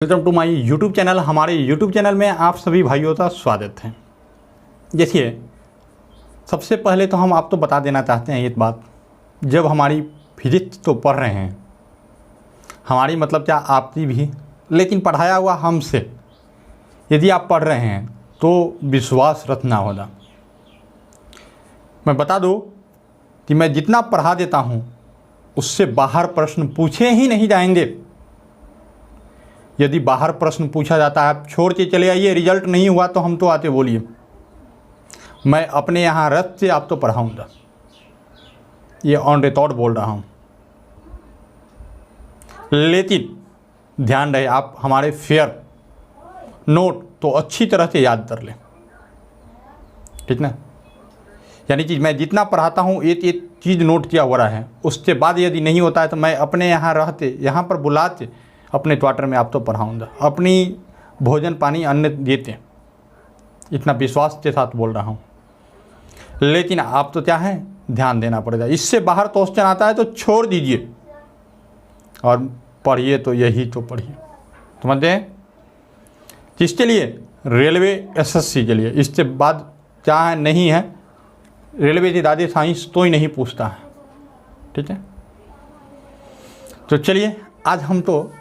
Welcome to my YouTube channel. हमारे YouTube channel में आप सभी भाइयों का स्वागत है। देखिए, सबसे पहले तो हम आपको बता देना चाहते हैं एक बात, जब हमारी फिजिक्स तो पढ़ रहे हैं, हमारी मतलब क्या आपकी भी, लेकिन पढ़ाया हुआ हमसे यदि आप पढ़ रहे हैं तो विश्वास रखना होगा। मैं बता दूं कि मैं जितना पढ़ा देता हूं उससे बाहर प्रश्न पूछे ही नहीं जाएंगे। यदि बाहर प्रश्न पूछा जाता है आप छोड़ के चले आइए, रिजल्ट नहीं हुआ तो हम तो आते बोलिए, मैं अपने यहाँ रथ से आप तो पढ़ाऊँगा। ये ऑन रिकॉर्ड बोल रहा हूँ। लेकिन ध्यान रहे, आप हमारे फेयर नोट तो अच्छी तरह से याद कर लें, ठीक ना। यानी कि मैं जितना पढ़ाता हूँ एक एक चीज़ नोट किया हो रहा है, उसके बाद यदि नहीं होता है तो मैं अपने यहाँ रहते, यहाँ पर बुलाते अपने क्वार्टर में आप तो पढ़ाऊँगा, अपनी भोजन पानी अन्न देते, इतना विश्वास के साथ बोल रहा हूँ। लेकिन आप तो क्या है, ध्यान देना पड़ेगा। इससे बाहर क्वेश्चन आता है तो छोड़ दीजिए और पढ़िए, तो यही तो पढ़िए, समझते हैं। किसके लिए? रेलवे एसएससी के लिए। इसके बाद क्या है, नहीं है, रेलवे की दादी साइंस तो ही नहीं पूछता है, ठीक है। तो चलिए, आज हम तो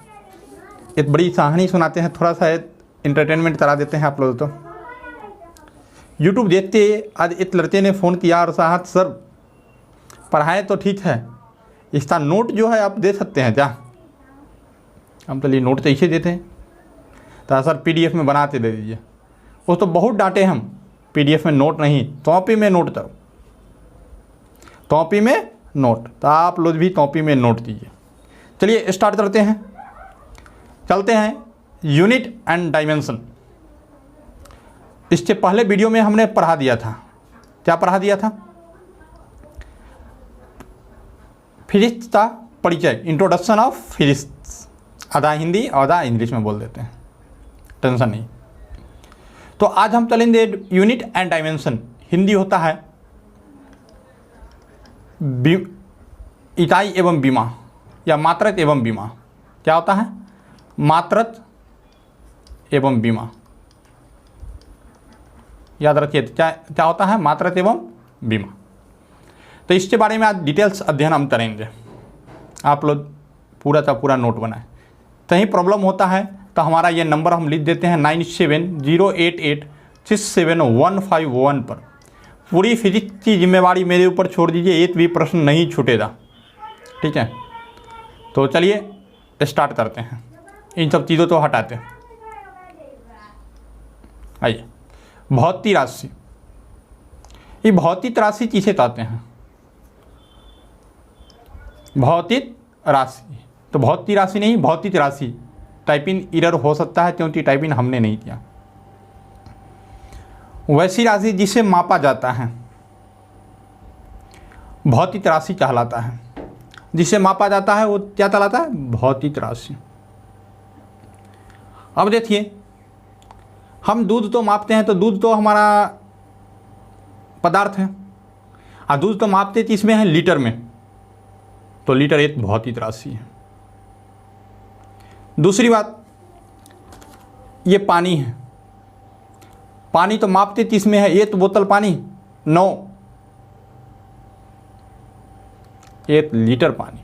एक बड़ी कहानी सुनाते हैं, थोड़ा सा इंटरटेनमेंट करा देते हैं आप लोग। तो यूट्यूब देखते आज एक लड़के ने फ़ोन किया और कहा, सर पढ़ाए तो ठीक है, इसका नोट जो है आप दे सकते हैं क्या? हम तो लिए नोट तो इसे देते हैं। तो सर PDF में बनाते दे दीजिए। वो तो बहुत डांटे हम, PDF में नोट नहीं, कॉपी में नोट करो, कॉपी में नोट। तो आप लोग भी कॉपी में नोट दीजिए। चलिए स्टार्ट करते हैं, चलते हैं। यूनिट एंड डायमेंशन, इसके पहले वीडियो में हमने पढ़ा दिया था। क्या पढ़ा दिया था? फिजिक्स का परिचय, इंट्रोडक्शन ऑफ फिजिक्स। आधा हिंदी आधा इंग्लिश में बोल देते हैं, टेंशन नहीं। तो आज हम चलेंगे यूनिट एंड डायमेंशन। हिंदी होता है इकाई एवं विमा, या मात्रक एवं विमा। क्या होता है? मात्रक एवं विमा। याद रखिए, क्या होता है? मात्रक एवं विमा। तो इसके बारे में आज डिटेल्स अध्ययन हम करेंगे। आप लोग पूरा का पूरा नोट बनाएं। कहीं प्रॉब्लम होता है तो हमारा ये नंबर हम लिख देते हैं 9708867151 पर। पूरी फिजिक्स की जिम्मेवारी मेरे ऊपर छोड़ दीजिए, एक भी प्रश्न नहीं छूटेगा, ठीक है। तो चलिए स्टार्ट करते हैं, इन सब चीज़ों तो हटाते हैं। आइए, भौतिक राशि। ये भौतिक राशि किसे कहते हैं? भौतिक राशि तो भौतिक राशि नहीं, भौतिक राशि। टाइपिंग एरर हो सकता है क्योंकि टाइपिंग हमने नहीं किया। वैसी राशि जिसे मापा जाता है भौतिक राशि कहलाता है। जिसे मापा जाता है वो क्या कहलाता है? भौतिक राशि। अब देखिए, हम दूध तो मापते हैं, तो दूध तो हमारा पदार्थ है, और दूध तो मापते किसमें है? लीटर में। तो लीटर एक भौतिक राशि है। दूसरी बात, ये पानी है। पानी तो मापते किसमें है? एक बोतल पानी 9, 1 लीटर पानी।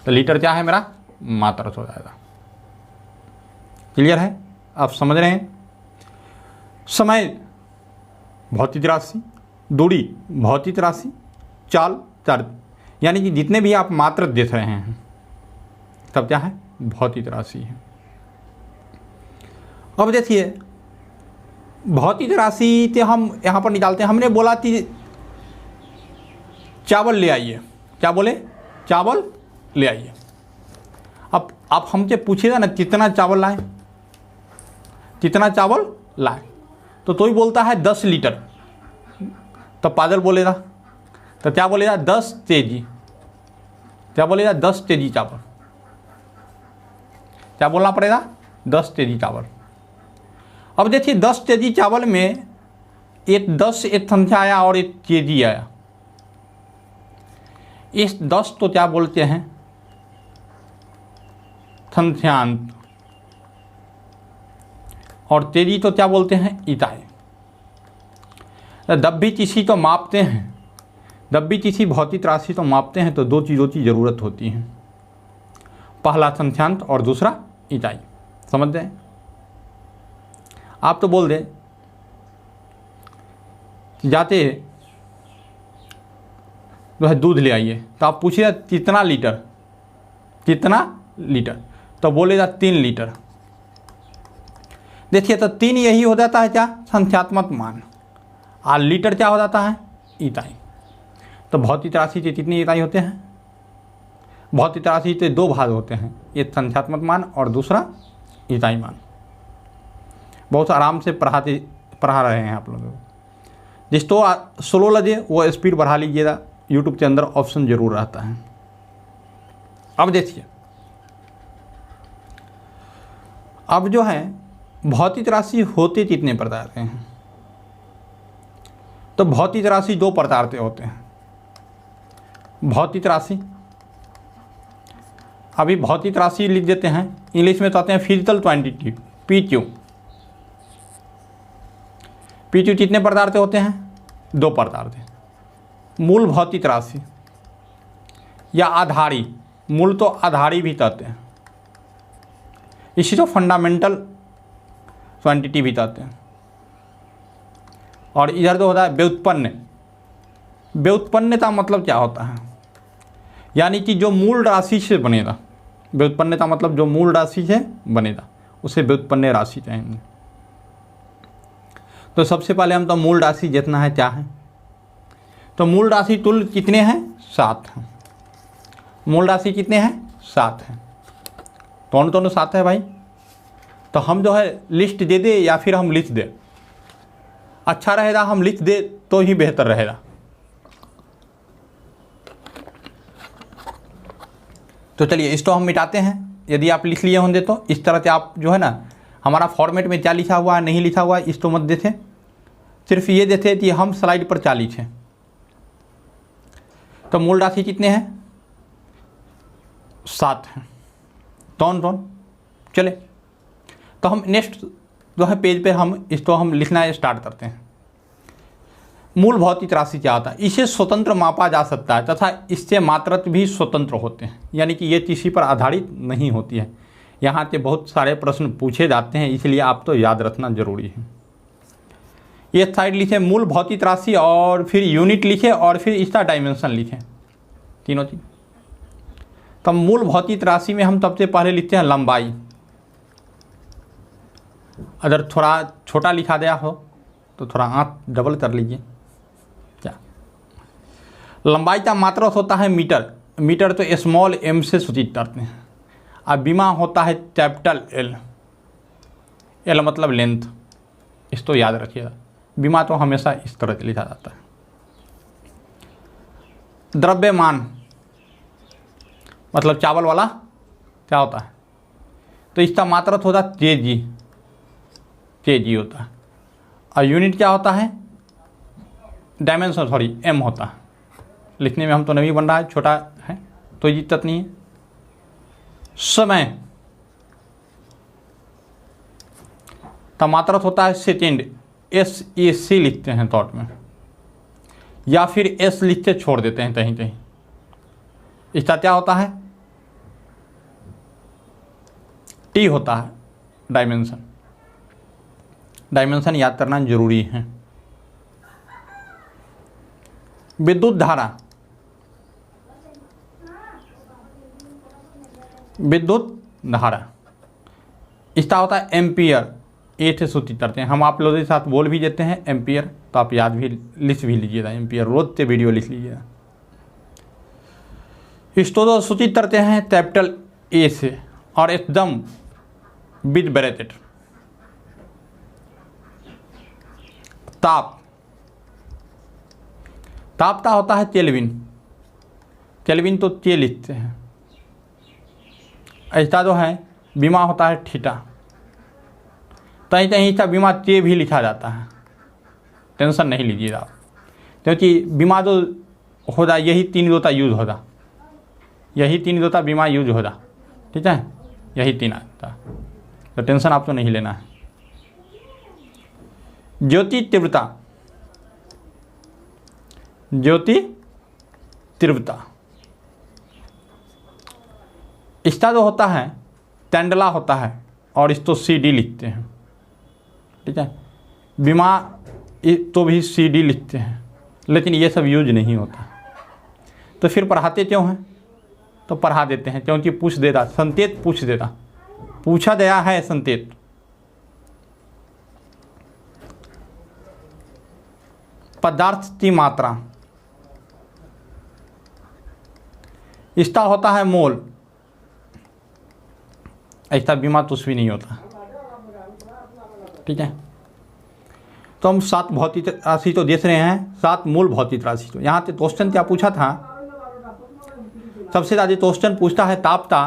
तो लीटर क्या है मेरा? मात्रक हो जाएगा। क्लियर है? आप समझ रहे हैं? समय भौतिक राशि, दूरी भौतिक राशि, चाल चार्ज, यानी कि जितने भी आप मात्रक देख रहे हैं तब क्या है? भौतिक राशि है। अब देखिए, भौतिक राशि से हम यहाँ पर निकालते हैं। हमने बोला कि चावल ले आइए। क्या बोले? चावल ले आइए। अब आप हमसे पूछिएगा ना कितना चावल लाएं, कितना चावल लाएं, तो ही बोलता है 10 लीटर। तो पागल बोलेगा, तो क्या बोलेगा? 10 kg। क्या बोलेगा? 10 kg चावल। क्या बोलना पड़ेगा? 10 kg चावल। अब देखिए, 10 kg चावल में एक 10 एक संख्या आया और एक kg आया। इस 10 तो क्या बोलते हैं? संख्यांक। और तेजी तो क्या बोलते हैं, इकाई। दब्बी चीसी तो मापते हैं, दब्बी चीसी भौतिक राशि तो मापते हैं, तो दो चीज़ों की ज़रूरत होती है, पहला संख्यांक और दूसरा इकाई। समझ जाए। आप तो बोल दें जाते जो है दूध ले आइए, तो आप पूछिए कितना लीटर, कितना लीटर, तो बोलेगा 3 लीटर। देखिए तो 3 यही हो जाता है क्या, संख्यात्मक मान, और लीटर क्या हो जाता है, इकाई। तो भौतिक राशि के कितनी इकाई होते हैं, भौतिक राशि के 2 भाग होते हैं, एक संख्यात्मक मान और दूसरा इकाई मान। बहुत आराम से पढ़ा रहे हैं आप लोगों को। जिसको स्लो लगे वो स्पीड बढ़ा लीजिएगा, यूट्यूब के अंदर ऑप्शन जरूर रहता है। अब देखिए, अब जो है भौतिक राशि होते कितने प्रकार के हैं, तो भौतिक राशि 2 प्रकार के होते हैं। भौतिक राशि, अभी भौतिक राशि लिख देते हैं, इंग्लिश में तो आते हैं फिजिकल क्वांटिटी, PQ। PQ कितने प्रकार के होते हैं, 2 प्रकार के। मूल भौतिक राशि या आधारी, मूल तो आधारी भी कहते हैं, इसी को फंडामेंटल क्वांटिटी भी कहते हैं। और इधर तो होता है व्युत्पन्न। व्युत्पन्न का मतलब क्या होता है, यानी कि जो मूल राशि से बनेगा, व्युत्पन्न का मतलब जो मूल राशि से बनेगा उसे व्युत्पन्न राशि कहेंगे। तो सबसे पहले हम तो मूल राशि जितना है क्या है, तो मूल राशि तुल्य कितने हैं, 7 हैं। मूल राशि कितने हैं, 7 हैं। दोनों 7 है भाई। तो हम जो है लिस्ट दे दे या फिर हम लिख दे, अच्छा रहेगा हम लिख दे तो ही बेहतर रहेगा। तो चलिए इसको हम मिटाते हैं। यदि आप लिख लिए होंगे तो इस तरह से आप जो है ना, हमारा फॉर्मेट में क्या लिखा हुआ है नहीं लिखा हुआ है इसको मत देते, सिर्फ ये देते कि हम स्लाइड पर क्या लिखे। तो मूल राशि कितने हैं, 7 हैं। कौन चले, तो हम नेक्स्ट जो है पेज पे हम इसको हम लिखना स्टार्ट करते हैं। मूल भौतिक राशि क्या होता है, इसे स्वतंत्र मापा जा सकता है तथा इससे मात्रक भी स्वतंत्र होते हैं, यानी कि ये किसी पर आधारित नहीं होती है। यहाँ के बहुत सारे प्रश्न पूछे जाते हैं, इसलिए आप तो याद रखना जरूरी है। ये साइड लिखे मूल भौतिक राशि और फिर यूनिट लिखे और फिर इसका डायमेंशन लिखे, तीनों चीज। तो मूल भौतिक राशि में हम सबसे पहले लिखते हैं लंबाई। अगर थोड़ा छोटा लिखा गया हो तो थोड़ा आँख डबल कर लीजिए। क्या लंबाई का मात्रक होता है मीटर, मीटर तो स्मॉल m से सूचित करते हैं। अब बीमा होता है कैपिटल L, L मतलब लेंथ, इसको याद रखिएगा। बीमा तो हमेशा इस तरह से लिखा जाता है। द्रव्यमान मतलब चावल वाला क्या होता है, तो इसका मात्रक होता है kg, kg होता है। और यूनिट क्या होता है, डायमेंशन सॉरी m होता है। लिखने में हम तो नहीं बन रहा है, छोटा है तो दिक्कत नहीं है। समय का मात्रक होता है सेकेंड, SAC लिखते हैं थॉट में, या फिर S लिख के छोड़ देते हैं कहीं कहीं। इसका क्या होता है, T होता है डायमेंशन। डायमेंशन याद करना जरूरी है। विद्युत धारा, विद्युत धारा इसका होता है एम्पियर, 8 सूचित करते हैं। हम आप लोगों के साथ बोल भी देते हैं एम्पियर, तो आप याद भी लिख भी लीजिएगा एम्पियर, रोज से वीडियो लिख लीजिएगा। इसको तो सूचित करते हैं कैपिटल A से और एकदम विद ब्रैकेट। ताप, ताप का होता है केल्विन, केल्विन तो के लिखते हैं। ऐसा जो है बीमा होता है थीटा, कहीं कहीं इसका बीमा के भी लिखा जाता है, टेंशन नहीं लीजिएगा आप, क्योंकि बीमा जो होगा यही 3 दोता यूज होगा, यही 3 दोता बीमा यूज होगा, ठीक है, यही 3 आता, तो टेंशन आपको नहीं लेना है। ज्योति तीव्रता, ज्योति तीव्रता, इसका जो होता है तेंडला होता है और इसको CD लिखते हैं, ठीक है। बीमा तो भी CD लिखते हैं, लेकिन ये सब यूज नहीं होता। तो फिर पढ़ाते क्यों हैं? तो पढ़ा देते हैं क्योंकि पूछ देता, संकेत पूछ देता, पूछा गया है संकेत। पदार्थ की मात्रा, इसका होता है मोल, ऐसा बीमा कुछ भी नहीं होता, ठीक है। तो हम 7 भौतिक राशि तो देख रहे हैं, 7 मूल भौतिक राशि। तो यहाँ से क्वेश्चन क्या पूछा था? सबसे ज़्यादा क्वेश्चन पूछता है तापता,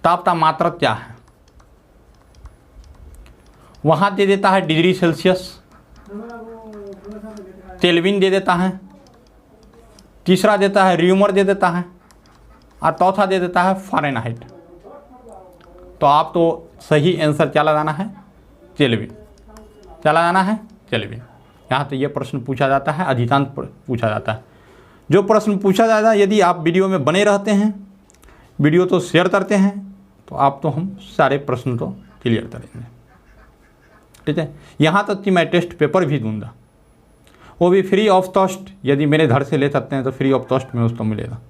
तापता मात्रा क्या है? वहाँ दे देता है डिग्री सेल्सियस, केल्विन दे देता है, तीसरा देता है र्यूमर दे देता है, और चौथा दे देता है फ़ारेनहाइट। तो आप तो सही आंसर क्या लगाना है? केल्विन। क्या लगाना है? केल्विन। यहाँ तो ये प्रश्न पूछा जाता है, अधिकांश पूछा जाता है। जो प्रश्न पूछा जाता है, यदि आप वीडियो में बने रहते हैं, वीडियो तो शेयर करते हैं, तो आप तो हम सारे प्रश्न तो क्लियर करेंगे, ठीक है। यहाँ तक कि मैं टेस्ट पेपर भी दूंगा, वो भी फ्री ऑफ कॉस्ट। यदि मेरे घर से ले सकते हैं तो फ्री ऑफ कॉस्ट में उसको मिलेगा।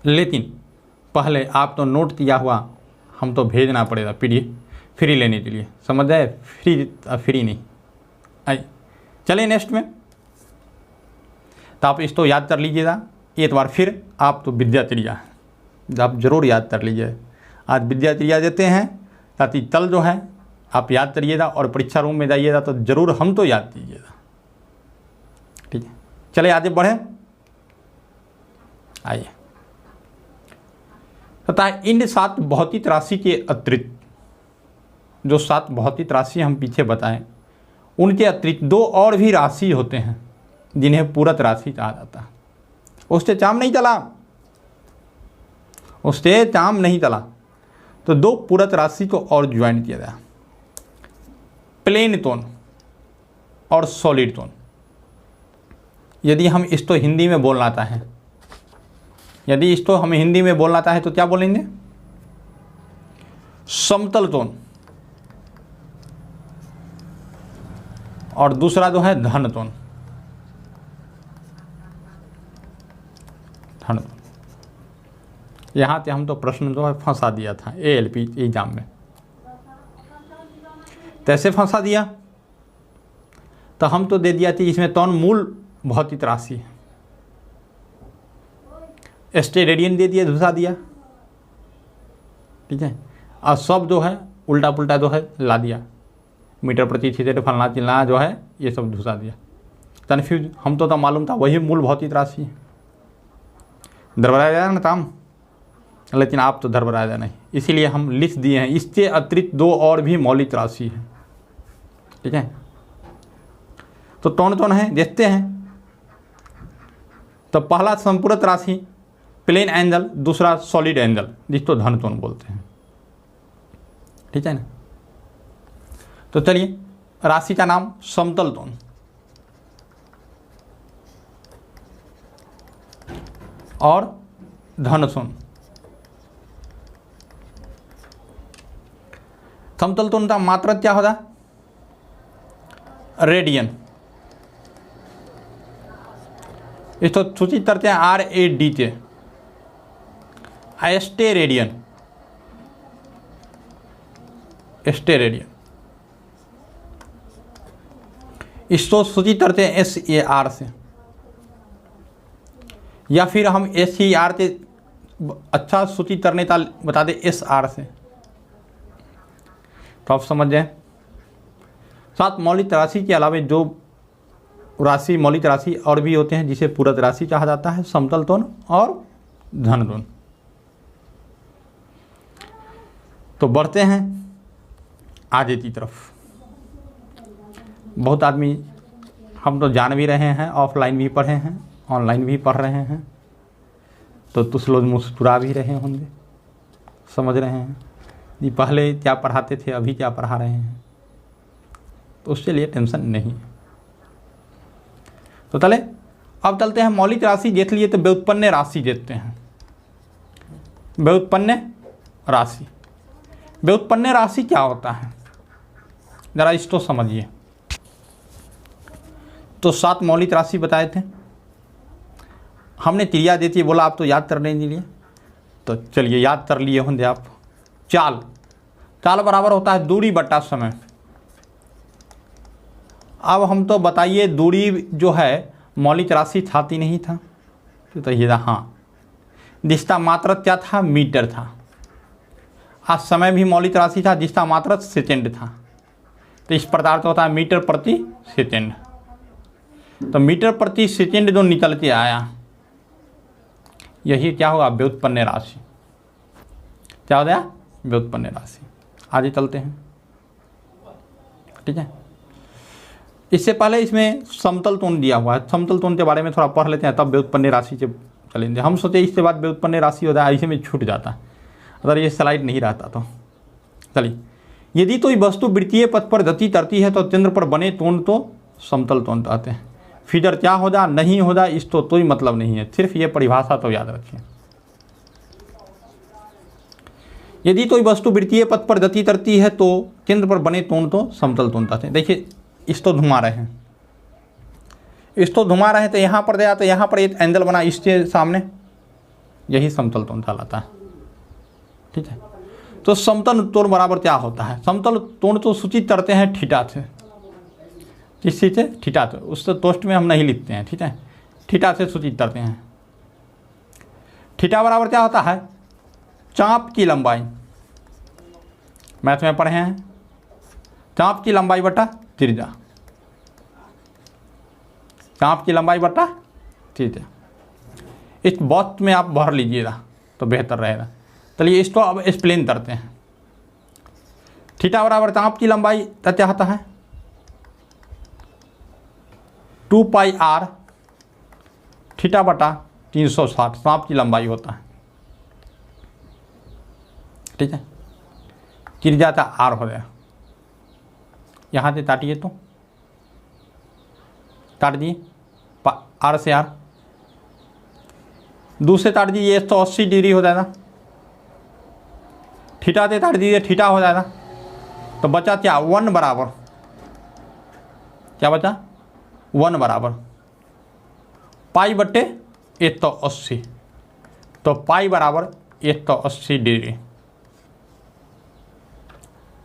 लेकिन पहले आप तो नोट किया हुआ हम तो भेजना पड़ेगा PDF फ्री लेने के लिए, समझ जाए? फ्री नहीं। आइए चलिए नेक्स्ट में। तो आप इसको याद कर लीजिएगा एक बार फिर। आप तो विद्याचर्या आप ज़रूर याद कर लीजिए। आज विद्याचर्या देते हैं ताकि कल जो है आप याद करिएगा, और परीक्षा रूम में जाइएगा तो ज़रूर हम तो याद कीजिएगा, ठीक है। चलिए आगे बढ़ें। आइए, तथा इन 7 भौतिक राशि के अतिरिक्त, जो 7 भौतिक राशि हम पीछे बताएं, उनके अतिरिक्त 2 और भी राशि होते हैं जिन्हें पूरक राशि कहा जाता है। उससे काम नहीं चला, उससे काम नहीं चला, तो 2 पूरक राशि को और ज्वाइन किया गया, प्लेन टोन और सॉलिड टोन। यदि हम इसको हिंदी में बोलना चाहें, यदि इसको हम हिंदी में बोलना चाहें तो क्या बोलेंगे? समतल टोन, और दूसरा जो है धन टोन, धन टोन। यहाँ से हम तो प्रश्न जो है फंसा दिया था ALP एग्जाम में। कैसे फंसा दिया? तो हम तो दे दिया थी इसमें टोन मूल भौतिक राशि है, स्टेरेडियन दे दिया, घुसा दिया, ठीक है। और सब जो है उल्टा पुल्टा जो है ला दिया, मीटर प्रति थीटा फलना चिलना जो है ये सब घुसा दिया। कन्फ्यूज हम तो मालूम था वही मूल भौतिक राशि है, दरबराया जाए ना काम, लेकिन आप तो दरबराया नहीं, इसीलिए हम लिख दिए हैं। इससे अतिरिक्त 2 और भी मौलिक राशि है, ठीक है। तो कौन है देखते हैं। तो पहला संपूरक राशि प्लेन एंगल, दूसरा सॉलिड एंगल जिसको धन टोन बोलते हैं, ठीक है ना। तो चलिए, राशि का नाम समतल टोन, और धन टोन। समतल टोन का मात्रा क्या होगा? रेडियन। इसको सूचित करते हैं RAD से, स्टेरेडियन, स्टेरेडियन। इसको सूचित करते हैं SAR से, या फिर हम SCR से अच्छा सूचित करने का बता दें SR से, तो आप समझ जाए। 7 मौलिक राशि के अलावा जो राशि मौलिक राशि और भी होते हैं जिसे पूरक राशि कहा जाता है, समतल टोन और धन टोन। तो बढ़ते हैं आगे की तरफ। बहुत आदमी हम तो जान भी रहे हैं, ऑफलाइन भी पढ़े हैं, ऑनलाइन भी पढ़ रहे हैं, तो कुछ लोग मुस्कुरा भी रहे होंगे, समझ रहे हैं कि पहले क्या पढ़ाते थे अभी क्या पढ़ा रहे हैं, तो उसके लिए टेंशन नहीं। तो चले अब चलते हैं मौलिक राशि देख लिए, तो व्युत्पन्न राशि देखते हैं। व्युत्पन्न राशि, व्युत्पन्न राशि क्या होता है जरा इसको समझिए। तो 7 मौलिक राशि बताए थे हमने, त्रिया देती है, बोला आप तो याद करने के लिए, तो चलिए याद कर लिए होंगे आप। चाल, चाल बराबर होता है दूरी बटा समय। अब हम तो बताइए दूरी जो है मौलिक राशि था कि नहीं था, तो ये हाँ, जिसका मात्रक क्या था, मीटर था। आज समय भी मौलिक राशि था जिसका मात्रक सेकेंड था, तो इस प्रकार से होता है मीटर प्रति सेकेंड। तो मीटर प्रति सेकेंड जो निकल के आया यही क्या होगा, व्युत्पन्न राशि। क्या हो गया, व्युत्पन्न राशि। आगे चलते हैं, ठीक है। इससे पहले इसमें समतल तोन दिया हुआ है, समतल तोन के बारे में थोड़ा पढ़ लेते हैं, तब व्युत्पन्न राशि से चलेंगे। हम सोचे इसके बाद व्युत्पन्न राशि हो जाए, ऐसे में छूट जाता अगर ये स्लाइड नहीं रहता तो। चलिए, यदि कोई वस्तु वृत्तीय पथ पर गति करती है तो केंद्र पर बने तोन तो समतल तोन कहते हैं। फिगर क्या हो जा नहीं हो जा इसको कोई मतलब नहीं है, सिर्फ ये परिभाषा तो याद रखिए। यदि कोई वस्तु वृत्तीय पथ पर गति करती है तो केंद्र पर बने तोन तो समतल तोन कहते हैं। देखिए इसको घुमा रहे हैं, इसको घुमा रहे हैं, तो यहाँ पर गया तो यहाँ पर एक एंगल बना इसके सामने, यही समतल तोन कहलाता है, ठीक है। तो समतल तोन बराबर क्या होता है, समतल तोन तो सूचित करते हैं थीटा से। किस चीज़ से, थीटा से। उससे टोस्ट में हम नहीं लिखते हैं, ठीक है, थीटा से सूचित करते हैं। थीटा बराबर क्या होता है, चाप की लंबाई, मैथ में पढ़े हैं, चाप की लंबाई बटा त्रिज्या, चाप की लंबाई बटा त्रिज्या। इस बॉक्स में आप भर लीजिएगा तो बेहतर रहेगा। चलिए इसको अब एक्सप्लेन करते हैं। थीटा बराबर चाप की लंबाई क्या होता है, 2 पाई आर थीटा बटा 360 चाप की लंबाई होता है, ठीक है। त्रिज्या का आर हो गया, यहाँ से काटिए तो काट दिए आर से आर, दूसरे काट दीजिए 180 डिग्री हो जाएगा, थीटा से काट दीजिए थीटा हो जाएगा, तो बचा क्या 1 बराबर, क्या बचा 1 बराबर पाई बट्टे 180, तो पाई बराबर 180 डिग्री।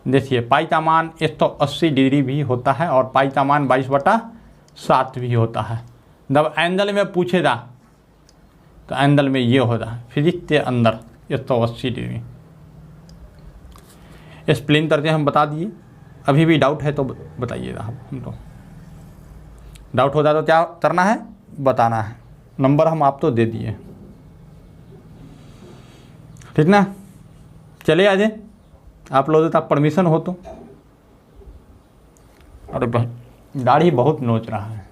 देखिए पाई का मान 180 डिग्री भी होता है और पाई का मान 22/7 भी होता है। जब एंगल में पूछेगा तो एंगल में ये होता है फिजिक्स के अंदर 180 डिग्री। एक्सप्लेन करके हम बता दिए, अभी भी डाउट है तो बताइएगा हमको। डाउट हो जाए तो क्या करना है, बताना है। नंबर हम आप तो दे दिए, ठीक ना। चले आजे, आप लोगों का परमिशन हो तो। अरे दाढ़ी बहुत नोच रहा है।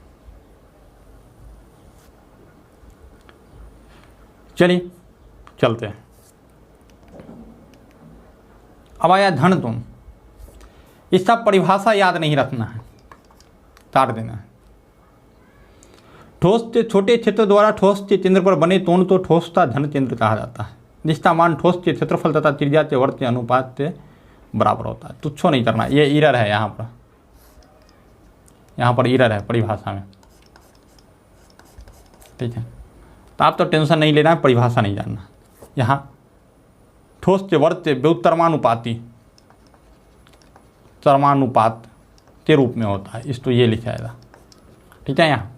चलिए चलते हैं। अब आया धन तुम, इसका परिभाषा याद नहीं रखना है, काट देना है। ठोस के छोटे क्षेत्र द्वारा ठोस के केंद्र पर बने तोन तो ठोस का धन केंद्र कहा जाता है, जिसका मान ठोस के क्षेत्रफल तथा त्रिज्या के वर्ग के अनुपात से बराबर होता है। तुच्छो नहीं करना, ये इरर है यहाँ पर इरर है परिभाषा में, ठीक है। तो आप तो टेंशन नहीं लेना है, परिभाषा नहीं जानना। यहाँ ठोस के वर्ग से व्युत्तरमानुपाती तरमानुपात के रूप में होता है, इसको ये लिखा जाएगा, ठीक है। यहाँ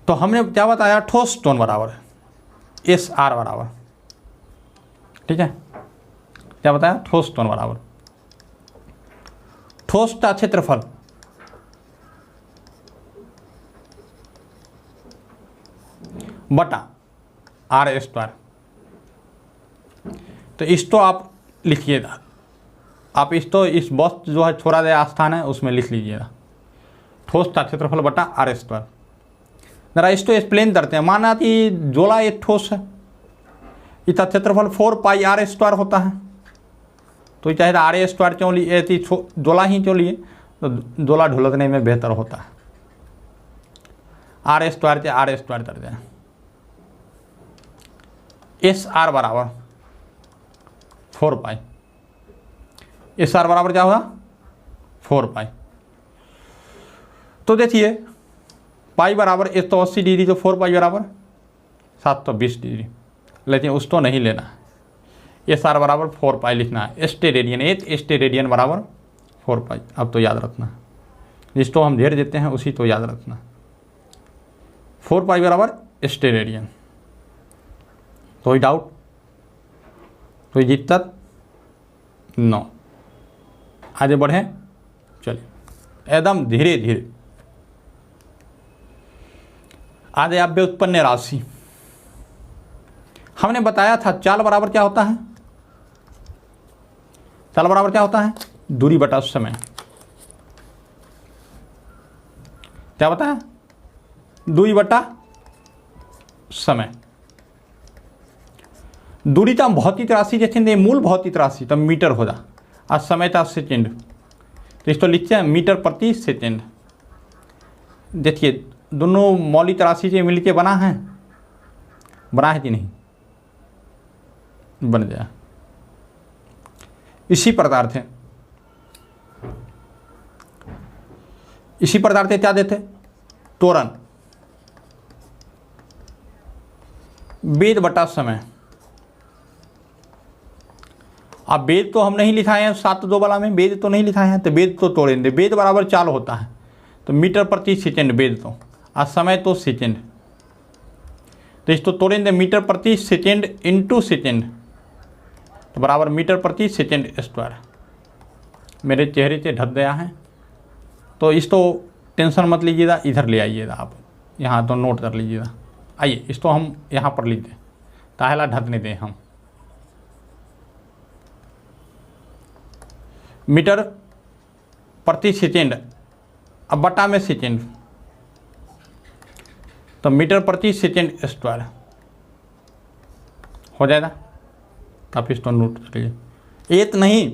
तो हमने क्या बताया, ठोस टोन बराबर एस आर बराबर, ठीक है। क्या बताया, ठोस टोन बराबर ठोस का क्षेत्रफल बटा आर स्क्वायर। तो इसको आप लिखिएगा, आप इसको इस बॉक्स जो है छोड़ा गया स्थान है उसमें लिख लीजिएगा, ठोस का क्षेत्रफल बटा आर स्क्वायर। जरा इसको एक्सप्लेन करते हैं। माना कि जोला एक ठोस है, इसका क्षेत्रफल 4 पाई आर स्क्वायर होता है, तो चाहे आरे स्क्वायर क्यों लिए थी, जोला ही क्यों लिए, तो जोला ढुलकने में बेहतर होता है। आर स्क्वायर कर दें, एस आर बराबर 4 पाई, एस आर बराबर क्या होगा 4 पाई। तो देखिए पाई बराबर 180 डिग्री, तो 4 पाई बराबर 720 डिग्री, लेकिन उसको नहीं लेना है, एस आर बराबर 4 पाई लिखना है। स्टेरेडियन, 1 स्टेरेडियन बराबर 4 पाई। अब तो याद रखना है, जिसको हम ढेर देते हैं उसी तो याद रखना। 4 पाई बराबर स्टेरेडियन। कोई डाउट, कोई दिक्कत? नो। आगे बढ़ें, चलिए एकदम धीरे धीरे। आगे आप व्युत्पन्न राशि, हमने बताया था चाल बराबर क्या होता है, चाल बराबर क्या होता है, दूरी बटा समय। क्या बताया, दूरी बटा समय। दूरी तो भौतिक राशि जैसे मूल भौतिक राशि तो मीटर हो जा, और समय था सेकेंड, तो इसको लिखते हैं मीटर प्रति सेकेंड। देखिए दोनों मौलिक राशि से मिलके बना है कि नहीं, बन गया। इसी प्रकार से क्या देते, त्वरण, वेद बटा समय। अब वेद तो हम नहीं लिखाए हैं 7-2 वाला में, वेद तो नहीं लिखाए हैं, तो वेद तो तोड़ेंगे। वेद बराबर चाल होता है, तो मीटर प्रति सेकेंड वेद तो, और समय तो सेकेंड, तो इसको तोड़ेंगे मीटर प्रति सेकेंड इंटू सेकेंड, तो बराबर मीटर प्रति सेकेंड स्क्वायर। मेरे चेहरे से ढक गया है, तो इसको टेंशन मत लीजिएगा, इधर ले आइएगा आप, यहाँ तो नोट कर लीजिएगा। आइए इसको हम यहाँ पर लिख दें, ताहला ढकने दें हम। मीटर प्रति सेकेंड, अब बटा में सेकेंड, तो मीटर प्रति सेकेंड स्क्वायर हो जाएगा। आप इसको नोट करिए, एक नहीं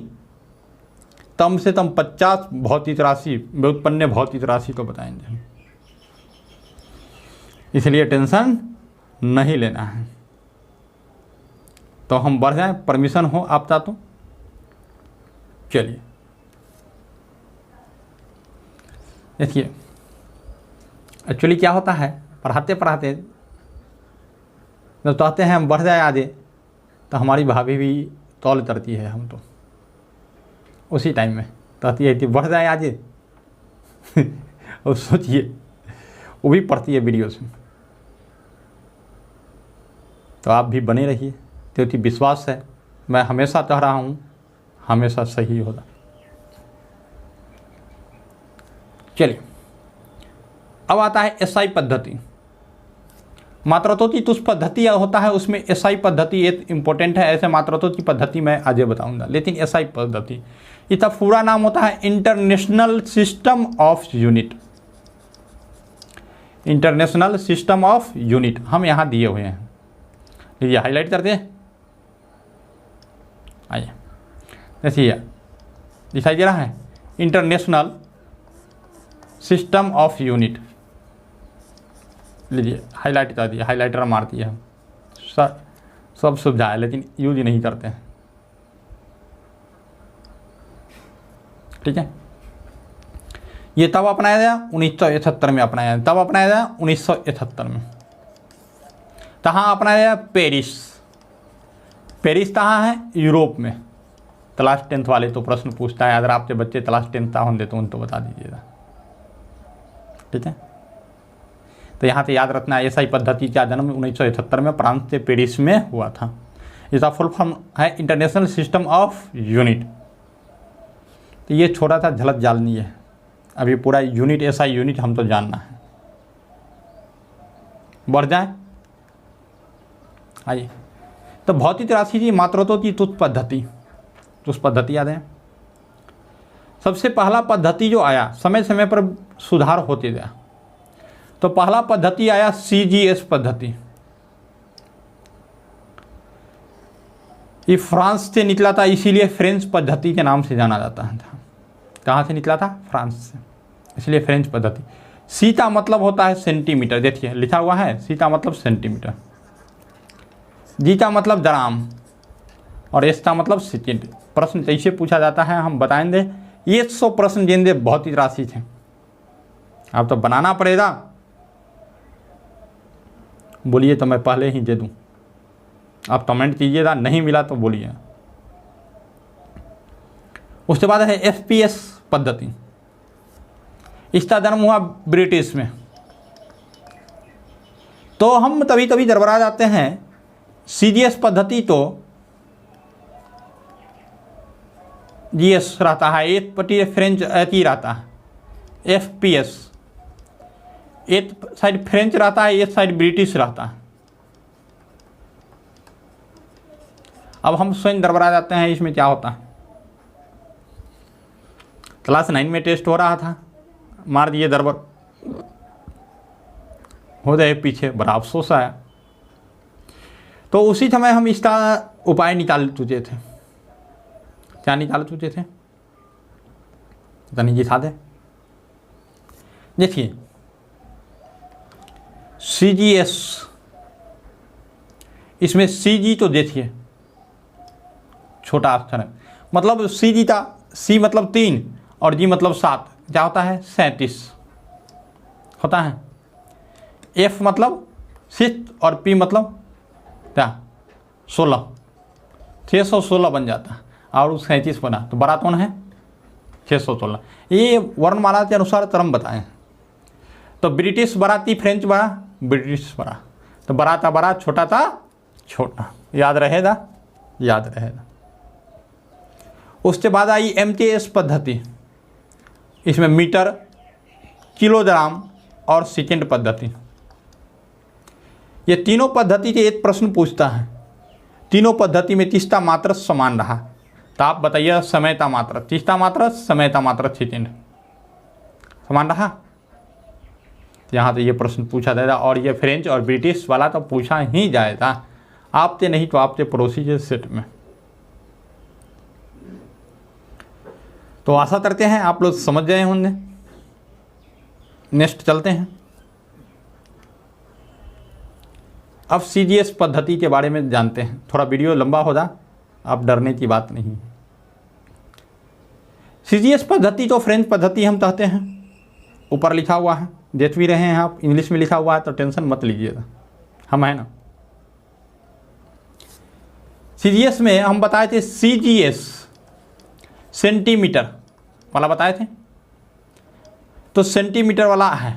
कम से कम 50 भौतिक राशि, व्युत्पन्न भौतिक राशि तो बताएंगे, इसलिए टेंशन नहीं लेना है। तो हम बढ़ जाएं, परमिशन हो आपका तो चलिए। देखिए एक्चुअली क्या होता है, पढ़ाते पढ़ाते जब चाहते हैं हम बढ़ जाए आगे, तो हमारी भाभी भी तौल करती है, हम तो उसी टाइम में कहती है कि बढ़ जाए आगे और सोचिए वो भी पढ़ती है वीडियो से। तो आप भी बने रहिए, क्योंकि विश्वास है मैं हमेशा कह रहा हूँ, हमेशा सही होगा। चलिए अब आता है एसआई पद्धति। मात्रात्मक तुष पद्धति होता है, उसमें एसआई पद्धति एक इम्पोर्टेंट है। ऐसे मात्रात्मक की पद्धति मैं आगे बताऊंगा, लेकिन एसआई पद्धति इसका पूरा नाम होता है international system of unit. International system of unit हम यहाँ दिए हुए हैं, लीजिए हाईलाइट करते हैं। आइए देखिए दिखाई दे रहा है इंटरनेशनल सिस्टम ऑफ यूनिट, लीजिए हाईलाइट कर दिया, हाईलाइटर मार दिया। सब सुविधा है लेकिन यूज नहीं करते हैं, ठीक है। ये तब अपनाया गया 1971 में, अपनाया तब अपनाया गया 1971 में। कहाँ अपनाया गया, पेरिस। पेरिस कहाँ है, यूरोप में। क्लास 10th वाले तो प्रश्न पूछता है, अगर आपके बच्चे क्लास 10th का होंगे तो उनको बता दीजिएगा, ठीक है। तो यहाँ से याद रखना, एसआई पद्धति का जन्म 1971 में फ्रांस के पेरिस में हुआ था। इसका फुल फॉर्म है इंटरनेशनल सिस्टम ऑफ यूनिट। तो ये छोटा सा झलक डालनी है, अभी पूरा यूनिट एसआई यूनिट हम तो जानना है। बढ़ जाए आइए, तो भौतिक राशि की मात्रात्मक की तुष पद्धति याद है। सबसे पहला पद्धति जो आया, समय समय पर सुधार होते गया, तो पहला पद्धति आया सीजीएस पद्धति। ये फ्रांस से निकला था, इसीलिए फ्रेंच पद्धति के नाम से जाना जाता था। कहाँ से निकला था? फ्रांस से, इसलिए फ्रेंच पद्धति। सी का मतलब होता है सेंटीमीटर, देखिए लिखा हुआ है, सी का मतलब सेंटीमीटर, जी का मतलब ग्राम और एस का मतलब सेकेंड। प्रश्न कैसे पूछा जाता है हम बताएंगे। 100 प्रश्न गेंदे भौतिक राशि थे, अब तो बनाना पड़ेगा। बोलिए तो मैं पहले ही दे दूं, आप कमेंट कीजिएगा, नहीं मिला तो बोलिए। उसके बाद है FPS पद्धति, इसका जन्म हुआ ब्रिटिश में। तो हम कभी कभी गड़बड़ा जाते हैं। CGS पद्धति तो GS रहता है, एक पट्टी फ्रेंच ही रहता है। FPS एक साइड फ्रेंच रहता है, एक साइड ब्रिटिश रहता है। अब हम स्वयं गड़बड़ा जाते हैं, इसमें क्या होता है। क्लास 9 में टेस्ट हो रहा था, मार दिए गड़बड़, हो गए पीछे, बड़ा अफसोस आया। तो उसी समय हम इसका उपाय निकाल चुके थे। क्या निकाल चुके थे? जी था। देखिए CGS, इसमें CG तो देखिए छोटा अक्षर है, मतलब CG का C मतलब 3 और G मतलब 7, क्या होता है? 37 होता है। F मतलब 6 और P मतलब क्या? 16, 616 बन जाता है और 37 बना, तो बड़ा कौन है? 616। ये वर्णमाला के अनुसार क्रम बताएं। तो ब्रिटिश बड़ा थी, फ्रेंच बड़ा, ब्रिटिश बड़ा, तो बड़ा था बड़ा, छोटा था छोटा। याद रहेगा, याद रहेगा। उसके बाद आई MTS पद्धति, इसमें मीटर, किलोग्राम और सेकेंड पद्धति। ये तीनों पद्धति के एक प्रश्न पूछता है। तीनों पद्धति में तीसरा मात्रक समान रहा, तो आप बताइए समय का मात्रक, तीसरा मात्रक, समय का मात्रक, सेकेंड समान रहा। यहाँ तो ये प्रश्न पूछा जाएगा, और ये फ्रेंच और ब्रिटिश वाला तो पूछा ही जाएगा, आपसे नहीं तो आपके पड़ोसी के सेट में। तो आशा करते हैं आप लोग समझ गए होंगे। नेक्स्ट चलते हैं। अब CGS पद्धति के बारे में जानते हैं। थोड़ा वीडियो लंबा हो जा, अब डरने की बात नहीं। CGS पद्धति तो फ्रेंच पद्धति हम कहते हैं, ऊपर लिखा हुआ है, देख भी रहे हैं आप, इंग्लिश में लिखा हुआ है तो टेंशन मत लीजिएगा, हम है ना। CGS में हम बताए थे, CGS सेंटीमीटर वाला बताए थे, तो सेंटीमीटर वाला है।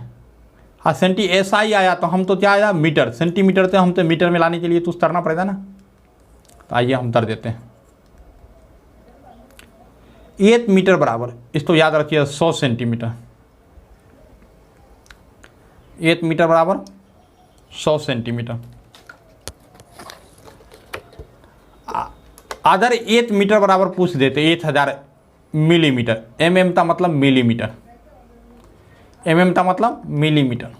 हाँ, SI आया तो हम तो क्या आया? मीटर। सेंटीमीटर से हम तो मीटर में लाने के लिए तो उतरना पड़ेगा ना, तो आइए हम उतर देते हैं। 1 मीटर बराबर, इसको याद रखिए, 100 सेंटीमीटर। 1 मीटर बराबर 100 सेंटीमीटर। अगर 1 मीटर बराबर पूछ देते 1000 मिलीमीटर, MM का मतलब मिलीमीटर, MM का मतलब मिलीमीटर,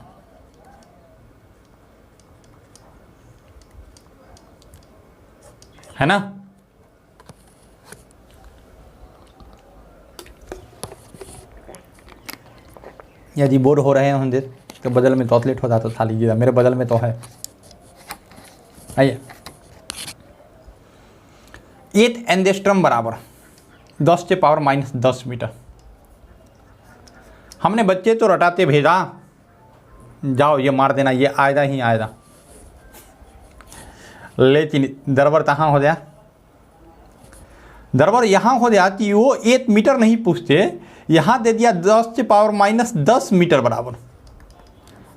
है ना। यदि बोर हो रहे होंगे तो बदल में चॉकलेट होता तो खा लीजिएगा, मेरे बदल में तो है। आइए, 1 एंगस्ट्रम बराबर 10 के पावर -10 मीटर। हमने बच्चे तो रटाते भेजा, जाओ ये मार देना, ये आएगा ही आएगा। लेकिन दरबर कहाँ हो गया? दरबर यहाँ हो गया कि वो 1 मीटर नहीं पूछते, यहाँ दे दिया 10 के पावर -10 मीटर बराबर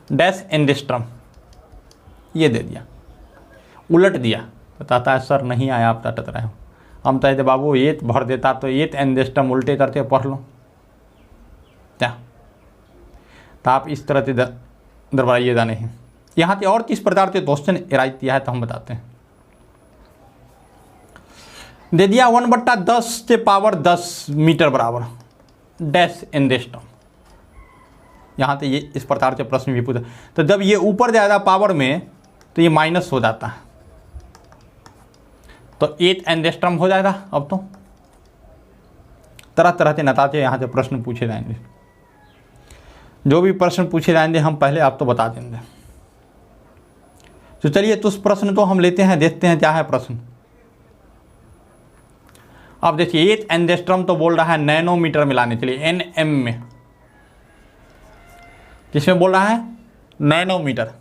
डैश एंगस्ट्रम, ये दे दिया, उलट दिया। बताता है सर नहीं आया, आप तट रहे हो। हम कहते बाबू 1 भर देता तो 1 एंगस्ट्रम उल्टे करते पढ़ लो क्या, तो आप इस तरह से दरबाइएगा नहीं। यहाँ से और किस प्रकार के क्वेश्चन एराइज किया है तो हम बताते हैं। दे दिया 1/10 के पावर 10 मीटर बराबर डैश एंगस्ट्रम। यहाँ से ये इस प्रकार के प्रश्न भी पूछा, तो जब ये ऊपर जाएगा पावर में तो ये माइनस हो जाता है, तो 8 एंगस्ट्रम हो जाएगा। अब तो तरह तरह के नताचे यहाँ से प्रश्न पूछे जाएंगे, जो भी प्रश्न पूछे जाएंगे हम पहले आप तो बता देंगे। तो चलिए तो उस प्रश्न को हम लेते हैं, देखते हैं क्या है प्रश्न। अब देखिए 8 एंगस्ट्रम तो बोल रहा है नैनोमीटर में लाने के लिए, एनएम में, किसमें बोल रहा है? नैनोमीटर।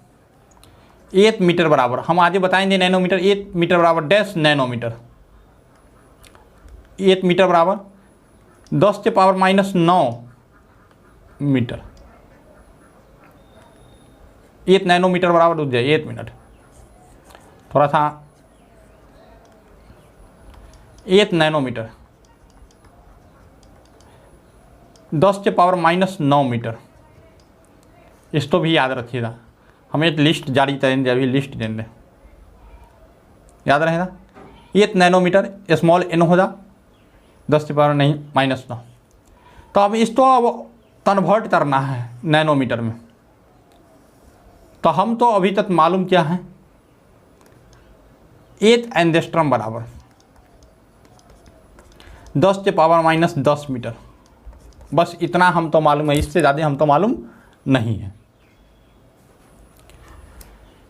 8 मीटर बराबर, हम आगे बताएंगे नैनोमीटर, 8 मीटर बराबर डैश नैनोमीटर। 8 मीटर बराबर 10⁻⁹ मीटर। 8 नैनोमीटर बराबर रुक जाए 1 मिनट, थोड़ा सा। 8 नैनोमीटर 10⁻⁹ मीटर, इसको भी याद रखिएगा। हमें एक लिस्ट जारी करेंगे, अभी लिस्ट देंगे, याद रहेगा। 8 नैनोमीटर स्मॉल n हो जा 10⁻⁹ तो अब इसको अब कन्वर्ट करना है नैनोमीटर में। तो हम तो अभी तक मालूम क्या है, 8 एंगस्ट्रम बराबर 10⁻⁻10 मीटर, बस इतना हम तो मालूम है, इससे ज़्यादा हम तो मालूम नहीं है।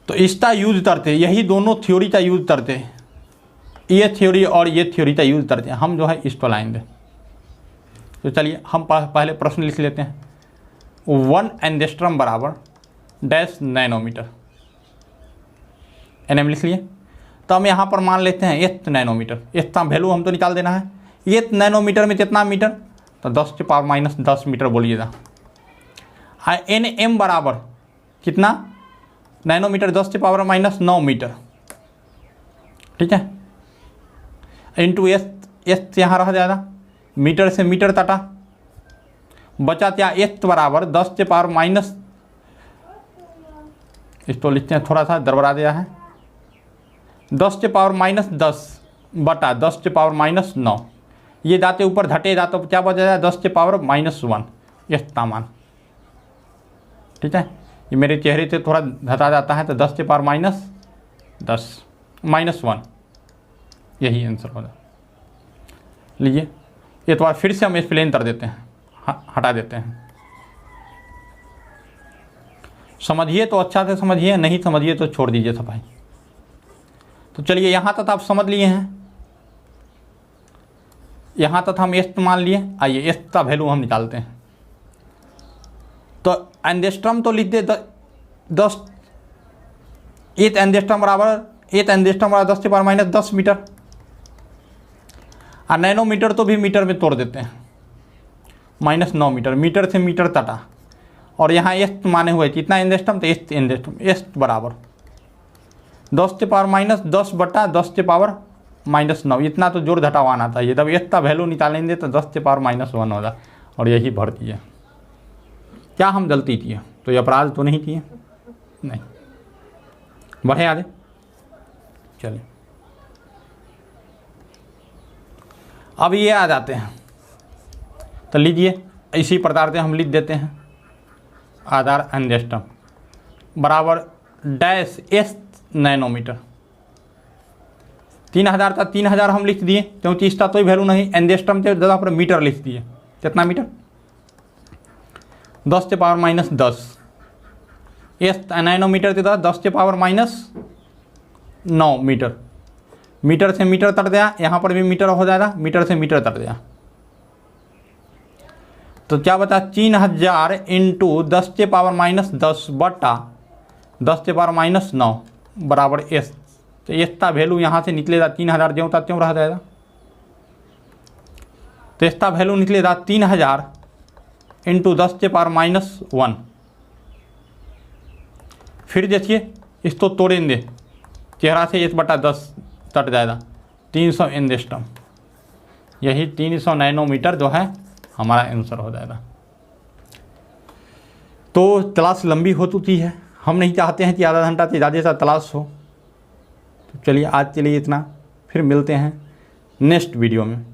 तो इसका यूज करते, यही दोनों थ्योरी का यूज करते, ये थ्योरी और ये थ्योरी का यूज करते हैं हम, जो है इसको लाएंगे। तो चलिए हम पहले प्रश्न लिख लेते हैं। 1 एंगस्ट्रम बराबर डैश नैनोमीटर, एनएम लिख लिए। तो हम यहाँ पर मान लेते हैं 8 नैनोमीटर, इतना वैल्यू हम तो निकाल देना है। 8 नैनोमीटर में कितना मीटर? तो 10⁻⁻10 मीटर बोलिएगा। एन एम बराबर कितना? नैनोमीटर 10⁻⁹ मीटर, ठीक है, इंटू एस, एस यहाँ रह जाएगा, मीटर से मीटर तटा, बचा क्या? एस बराबर 10⁻⁻, इसको लिखते हैं, थोड़ा सा दरबरा दिया है, 10⁻⁻10 बटा 10⁻⁻9, ये जाते ऊपर घटे जाते क्या बच जाए? 10⁻⁻1, इतना मान, ठीक है। ये मेरे चेहरे से थोड़ा घटा जाता है, तो 10⁻⁻10 -1, यही आंसर होगा। लीजिए एक बार फिर से हम एक्सप्लेन कर देते हैं, हटा देते हैं। समझिए तो अच्छा से समझिए, नहीं समझिए तो छोड़ दीजिए सफाई। तो चलिए यहाँ तक आप समझ लिए हैं, यहाँ तक हम एस्ट मान लिए। आइए एस्ट का वैल्यू हम निकालते हैं। तो एंगस्ट्रम तो लिख दे 10, 8 एंगस्ट्रम बराबर 10⁻⁻10 मीटर, और नैनोमीटर तो भी मीटर में तोड़ देते हैं, -9 मीटर, मीटर से मीटर तटा। और यहाँ एस्ट माने हुए कितना एंगस्ट्रम? तो एस्ट एंगस्ट्रम, एस्ट बराबर 10⁻⁻10 बटा 10⁻⁻9, इतना तो जोड़ घटाव आना चाहिए। तब एस्ट का वैल्यू निकालेंगे तो 10⁻⁻1 होगा, और यही भर दिए। क्या हम गलती किए? तो ये अपराध तो नहीं किए, नहीं। बढ़े आगे, चलिए अब ये आ जाते हैं। तो लीजिए इसी प्रकार से हम लिख देते हैं, आधार एंगस्ट्रम बराबर डैश एस नैनोमीटर। 3000 था, 3000 हम लिख दिए क्योंकि इसका कोई वैल्यू नहीं, एंगस्ट्रम के जगह पर मीटर लिख दिए। कितना मीटर? 10⁻⁻10, एस नैनोमीटर के जगह 10⁻⁻9 मीटर, मीटर से मीटर तट गया, यहाँ पर भी मीटर हो जाएगा, मीटर से मीटर तट गया। तो क्या बता? 3000 इंटू 10⁻⁻10 बटा 10⁻⁻9 बराबर एस। तो एस का वैल्यू यहाँ से निकलेगा 3000, ज्यों था त्यों रह जाएगा। तो एस का वैल्यू निकलेगा 3000 इंटू 10⁻⁻1। फिर देखिए इसको तोड़ेंगे, चेहरा से 1/10 तट जाएगा, 300 एंगस्ट्रम, यही 300 नैनोमीटर जो है हमारा आंसर हो जाएगा। तो क्लास लंबी हो चुकी है, हम नहीं चाहते हैं कि आधा घंटा से ज़्यादा सा क्लास हो। तो चलिए आज के लिए इतना, फिर मिलते हैं नेक्स्ट वीडियो में।